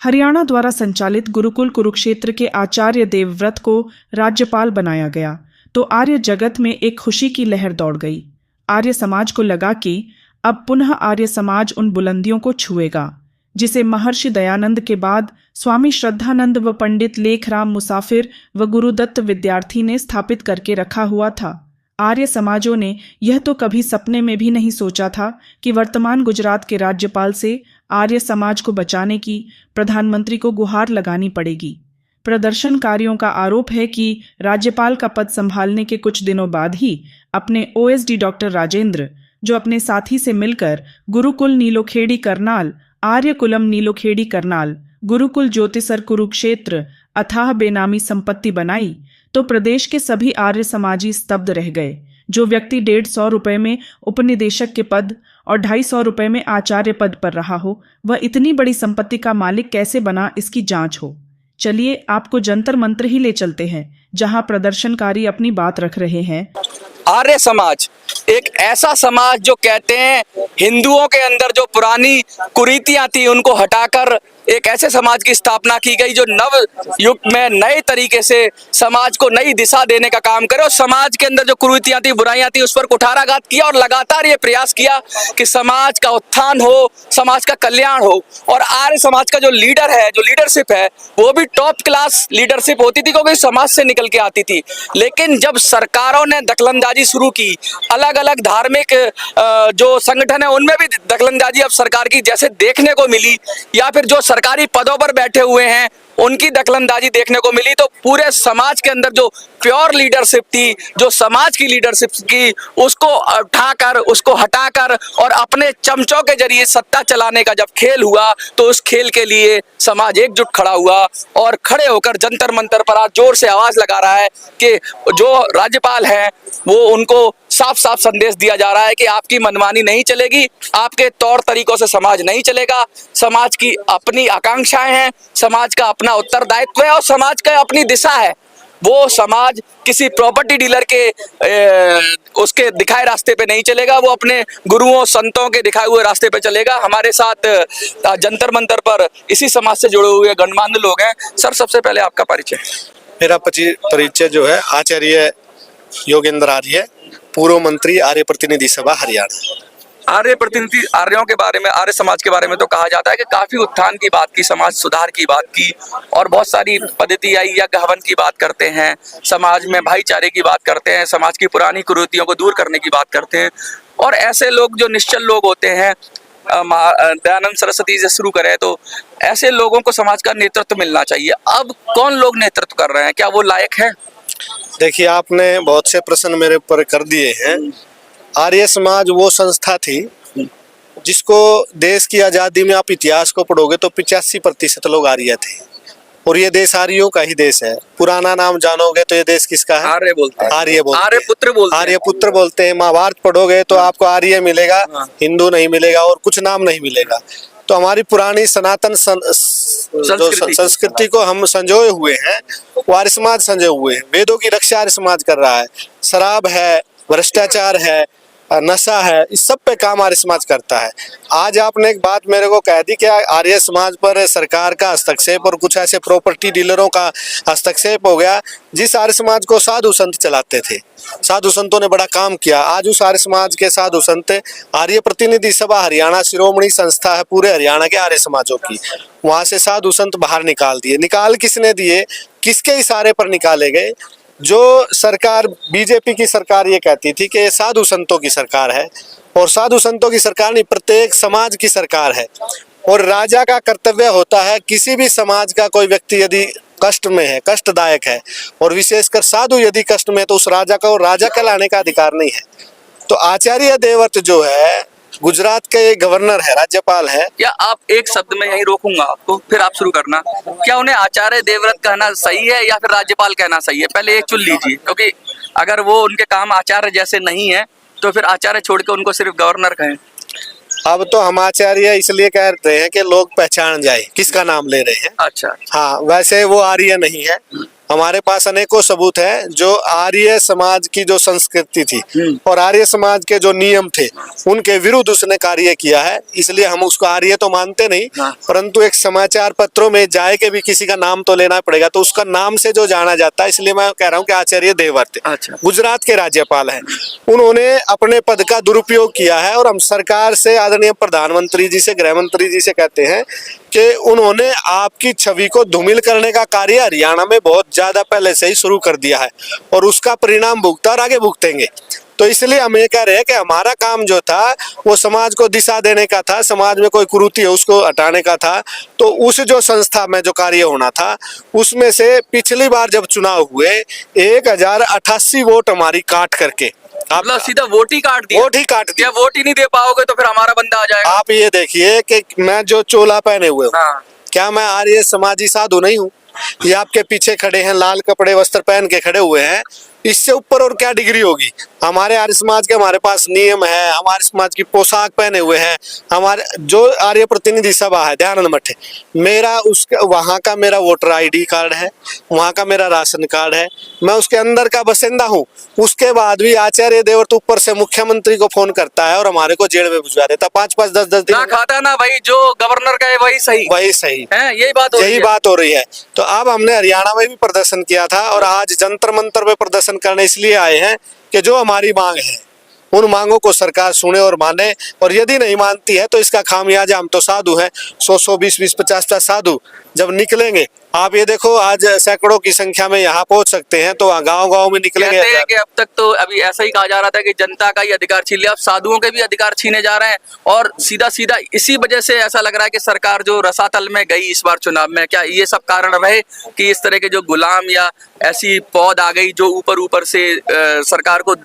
हरियाणा द्वारा संचालित गुरुकुल कुरुक्षेत्र के आचार्य देवव्रत को राज्यपाल बनाया गया तो आर्य जगत में एक खुशी की लहर दौड़ गई। आर्य समाज को लगा कि अब पुनः आर्य समाज उन बुलंदियों को छुएगा जिसे महर्षि दयानंद के बाद स्वामी श्रद्धानंद व पंडित लेखराम मुसाफिर व गुरुदत्त विद्यार्थी ने स्थापित करके रखा हुआ था। आर्य समाजों ने यह तो कभी सपने में भी नहीं सोचा था कि वर्तमान गुजरात के राज्यपाल से आर्य समाज को बचाने की प्रधानमंत्री को गुहार लगानी पड़ेगी। प्रदर्शनकारियों का आरोप है कि राज्यपाल का पद संभालने के कुछ दिनों बाद ही अपने ओएसडी डॉक्टर राजेंद्र, जो अपने साथी से मिलकर गुरुकुल नीलोखेड़ी करनाल, आर्य कुलम नीलोखेड़ी करनाल, गुरुकुल ज्योतिसर कुरुक्षेत्र अथाह बेनामी संपत्ति बनाई, तो प्रदेश के सभी आर्य समाजी स्तब्ध रह गए। जो व्यक्ति 150 रुपए में उपनिदेशक के पद और 250 रुपए में आचार्य पद पर रहा हो, वह इतनी बड़ी संपत्ति का मालिक कैसे बना, इसकी जांच हो। चलिए आपको जंतर मंत्र ही ले चलते हैं, जहां प्रदर्शनकारी अपनी बात रख रहे हैं। आर्य समाज एक ऐसा समाज जो कहते हैं हिंदुओं के अंदर जो पुरानी कुरीतियां थी उनको हटाकर एक ऐसे समाज की स्थापना की गई जो नव युग में नए तरीके से समाज को नई दिशा देने का काम करे और समाज के अंदर जो कुरीतियां थी, बुराइयां थी, उस पर कुठाराघात किया और लगातार ये प्रयास किया कि समाज का उत्थान हो, समाज का कल्याण हो। और आर्य समाज का जो लीडर है, जो लीडरशिप है, वो भी टॉप क्लास लीडरशिप होती थी क्योंकि समाज से निकल के आती थी। लेकिन जब सरकारों ने दखलंदाजी शुरू की, अलग अलग धार्मिक जो संगठन है उनमें भी दखलंदाजी अब सरकार की जैसे देखने को मिली, या फिर जो सरकारी पदों पर बैठे हुए हैं उनकी दखलंदाजी देखने को मिली, तो पूरे समाज के अंदर जो प्योर लीडरशिप थी, जो समाज की लीडरशिप की, उसको उठाकर, उसको हटाकर और अपने चमचों के जरिए सत्ता चलाने का जब खेल हुआ, तो उस खेल के लिए समाज एकजुट खड़ा हुआ और खड़े होकर जंतर मंतर पर आज जोर से आवाज लगा रहा है कि जो राज्यपाल है वो उनको साफ साफ संदेश दिया जा रहा है कि आपकी मनमानी नहीं चलेगी, आपके तौर तरीकों से समाज नहीं चलेगा। समाज की अपनी आकांक्षाएं हैं, समाज का अपना उत्तरदायित्व है और समाज का अपनी दिशा है। वो समाज किसी प्रॉपर्टी डीलर के उसके दिखाए रास्ते पे नहीं चलेगा, वो अपने गुरुओं संतों के दिखाए हुए रास्ते पे चलेगा। हमारे साथ जंतर मंतर पर इसी समाज से जुड़े हुए गणमान्य लोग हैं। सर, सबसे पहले आपका परिचय। मेरा परिचय जो है आचार्य योगेंद्र आर्य, पूर्व मंत्री, आर्य प्रतिनिधि सभा हरियाणा। आर्य प्रतिनिधि, आर्यों के बारे में, आर्य समाज के बारे में तो कहा जाता है कि काफी उत्थान की बात की, समाज सुधार की बात की और बहुत सारी पद्धति आई या गहवन की बात करते हैं, समाज में भाईचारे की बात करते हैं, समाज की पुरानी कुरीतियों को दूर करने की बात करते हैं। और ऐसे लोग जो निश्चल लोग होते हैं, दयानंद सरस्वती से शुरू करें तो ऐसे लोगों को समाज का नेतृत्व मिलना चाहिए। अब कौन लोग नेतृत्व कर रहे हैं, क्या वो लायक है? देखिए, आपने बहुत से प्रश्न मेरे ऊपर कर दिए हैं। आर्य समाज वो संस्था थी जिसको देश की आज़ादी में आप इतिहास को पढ़ोगे तो 85% लोग आर्य थे और ये देश आर्यों का ही देश है। पुराना नाम जानोगे तो ये देश किसका है? आर्य बोलते हैं। आर्य बोलते हैं। आर्यपुत्र बोलते हैं। आर्यपुत्र बोलते हैं। महाभारत पढ़ोगे तो आपको आर्य मिलेगा, हिंदू नहीं मिलेगा और कुछ नाम नहीं मिलेगा। तो हमारी पुरानी सनातन संस्कृति को हम संजोए हुए हैं, वो आर्य समाज संजोए हुए हैं। वेदों की रक्षा आर्य समाज कर रहा है। शराब है, भ्रष्टाचार है, नशा है, इस सब पे काम आर्य समाज करता है। आज आपने एक बात मेरे को कह दी कि आर्य समाज पर सरकार का हस्तक्षेप और कुछ ऐसे प्रॉपर्टी डीलरों का हस्तक्षेप हो गया। जिस आर्य समाज को साधु संत चलाते थे, साधु संतों ने बड़ा काम किया। आज उस आर्य समाज के साधु संत, आर्य प्रतिनिधि सभा हरियाणा शिरोमणि संस्था है पूरे हरियाणा के आर्य समाजों की, वहां से साधु संत बाहर निकाल दिए। निकाल किसने दिए, किसके इशारे पर निकाले गए? जो सरकार, बीजेपी की सरकार ये कहती थी कि ये साधु संतों की सरकार है, और साधु संतों की सरकार नहीं, प्रत्येक समाज की सरकार है। और राजा का कर्तव्य होता है, किसी भी समाज का कोई व्यक्ति यदि कष्ट में है, कष्टदायक है, और विशेषकर साधु यदि कष्ट में, तो उस राजा का और राजा कहलाने का अधिकार नहीं है। तो आचार्य देवव्रत जो है गुजरात के गवर्नर है, राज्यपाल है। क्या आप एक शब्द में यहीं रोकूंगा आपको, फिर आप शुरू करना। क्या उन्हें आचार्य देवव्रत कहना सही है या फिर राज्यपाल कहना सही है? पहले एक चुन लीजिए, क्योंकि अगर वो उनके काम आचार्य जैसे नहीं है तो फिर आचार्य छोड़ के उनको सिर्फ गवर्नर कहें। अब तो हम आचार्य इसलिए कह रहे हैं कि लोग पहचान जाए किसका नाम ले रहे हैं। अच्छा। हाँ, वैसे वो आर्य नहीं है। हमारे पास अनेकों सबूत है जो आर्य समाज की जो संस्कृति थी और आर्य समाज के जो नियम थे उनके विरुद्ध उसने कार्य किया है। इसलिए हम उसको आर्य तो मानते नहीं, परंतु एक समाचार पत्रों में जाए के भी किसी का नाम तो लेना पड़ेगा, तो उसका नाम से जो जाना जाता है, इसलिए मैं कह रहा हूँ कि आचार्य देवव्रत गुजरात के राज्यपाल हैं। उन्होंने अपने पद का दुरुपयोग किया है और हम सरकार से, आदरणीय प्रधानमंत्री जी से, गृह मंत्री जी से कहते हैं कि उन्होंने आपकी छवि को धूमिल करने का कार्य हरियाणा में बहुत ज्यादा पहले से ही शुरू कर दिया है और उसका परिणाम भुगता और आगे भुगतेंगे। तो इसलिए हम ये कह रहे हैं कि हमारा काम जो था वो समाज को दिशा देने का था, समाज में कोई कुरीति है उसको हटाने का था। तो उस जो संस्था में जो कार्य होना था उसमें से पिछली बार जब चुनाव हुए 1088 वोट हमारी काट करके, आप सीधा वोट ही काट दिया। वोट ही काट दिया। वोट ही नहीं दे पाओगे तो फिर हमारा बंदा आ जाएगा। आप ये देखिए कि मैं जो चोला पहने हुए हूँ, क्या मैं आर्य समाजी साधु नहीं हूँ? ये आपके पीछे खड़े हैं, लाल कपड़े वस्त्र पहन के खड़े हुए हैं, इससे ऊपर और क्या डिग्री होगी? हमारे आर्य समाज के हमारे पास नियम है, हमारे समाज की पोशाक पहने हुए हैं, हमारे जो आर्य प्रतिनिधि सभा है दयानंद मठ, मेरा उसका वहाँ का मेरा वोटर आईडी कार्ड है, वहाँ का मेरा राशन कार्ड है, मैं उसके अंदर का बसिंदा हूँ। उसके बाद भी आचार्य देवव्रत ऊपर से मुख्यमंत्री को फोन करता है और हमारे को जेल में भिजवा देता, 5-5 10-10 दिन खाता ना भाई, जो गवर्नर का है वही सही है। यही बात हो रही है। तो अब हमने हरियाणा में भी प्रदर्शन किया था और आज जंतर मंतर में प्रदर्शन करने इसलिए आए हैं कि जो हमारी मांग है उन मांगों को सरकार सुने और माने, और यदि नहीं मानती है तो इसका खामियाजा हम तो साधु हैं, 100 20 50 साधु जब निकलेंगे। आप ये देखो आज सैकड़ों की संख्या में यहाँ पहुंच सकते हैं, तो गांव-गांव में निकलेंगे। कहते हैं कि अब तक तो अभी ऐसा ही कहा जा रहा था कि जनता का ही अधिकार छीन लिया, अब साधुओं के भी अधिकार छीने जा रहे हैं। और सीधा सीधा इसी वजह से ऐसा लग रहा है कि सरकार जो रसातल में गई इस बार चुनाव में, क्या ये सब कारण रहे कि इस तरह के जो गुलाम या ऐसी पौध आ गई जो ऊपर से सरकार को